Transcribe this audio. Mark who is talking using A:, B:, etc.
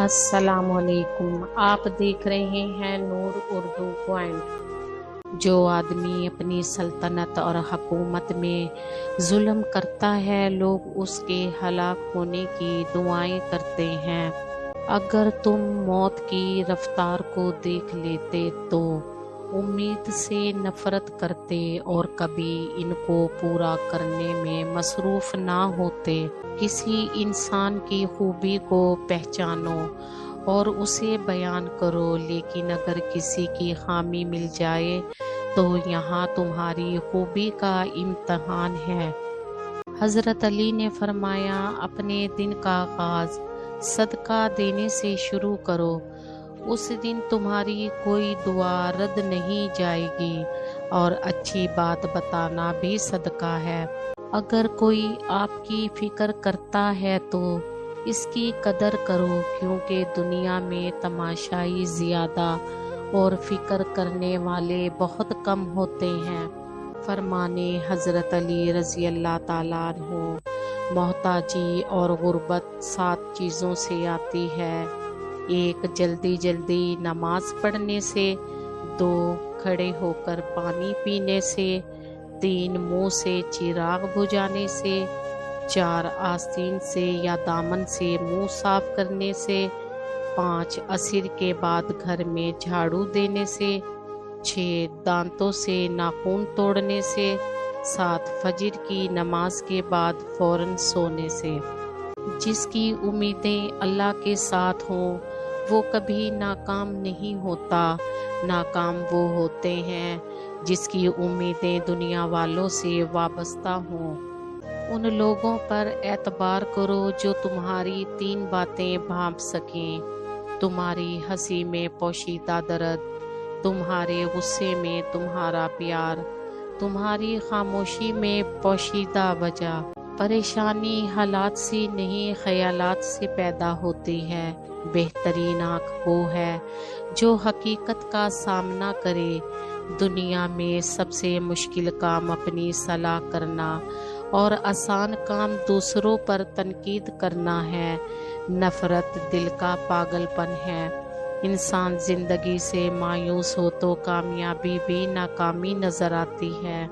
A: السلام علیکم، آپ دیکھ رہے ہیں نور اردو پوائنٹ۔ جو آدمی اپنی سلطنت اور حکومت میں ظلم کرتا ہے، لوگ اس کے ہلاک ہونے کی دعائیں کرتے ہیں۔ اگر تم موت کی رفتار کو دیکھ لیتے تو امید سے نفرت کرتے اور کبھی ان کو پورا کرنے میں مصروف نہ ہوتے۔ کسی انسان کی خوبی کو پہچانو اور اسے بیان کرو، لیکن اگر کسی کی خامی مل جائے تو یہاں تمہاری خوبی کا امتحان ہے۔ حضرت علی نے فرمایا، اپنے دن کا آغاز صدقہ دینے سے شروع کرو، اس دن تمہاری کوئی دعا رد نہیں جائے گی، اور اچھی بات بتانا بھی صدقہ ہے۔ اگر کوئی آپ کی فکر کرتا ہے تو اس کی قدر کرو، کیونکہ دنیا میں تماشائی زیادہ اور فکر کرنے والے بہت کم ہوتے ہیں۔ فرمانے حضرت علی رضی اللہ تعالیٰ عنہ، محتاجی اور غربت 7 چیزوں سے آتی ہے۔ 1 جلدی جلدی نماز پڑھنے سے، 2 کھڑے ہو کر پانی پینے سے، 3 منہ سے چراغ بجھانے سے، 4 آستین سے یا دامن سے منہ صاف کرنے سے، 5 عصر کے بعد گھر میں جھاڑو دینے سے، 6 دانتوں سے ناخن توڑنے سے، 7 فجر کی نماز کے بعد فوراً سونے سے۔ جس کی امیدیں اللہ کے ساتھ ہوں وہ کبھی ناکام نہیں ہوتا۔ ناکام وہ ہوتے ہیں جس کی امیدیں دنیا والوں سے وابستہ ہوں۔ ان لوگوں پر اعتبار کرو جو تمہاری 3 باتیں بھانپ سکیں: تمہاری ہنسی میں پوشیدہ درد، تمہارے غصے میں تمہارا پیار، تمہاری خاموشی میں پوشیدہ وجہ۔ پریشانی حالات سے نہیں، خیالات سے پیدا ہوتی ہے۔ بہترین آنکھ وہ ہے جو حقیقت کا سامنا کرے۔ دنیا میں سب سے مشکل کام اپنی صلاح کرنا اور آسان کام دوسروں پر تنقید کرنا ہے۔ نفرت دل کا پاگل پن ہے۔ انسان زندگی سے مایوس ہو تو کامیابی بھی ناکامی نظر آتی ہے۔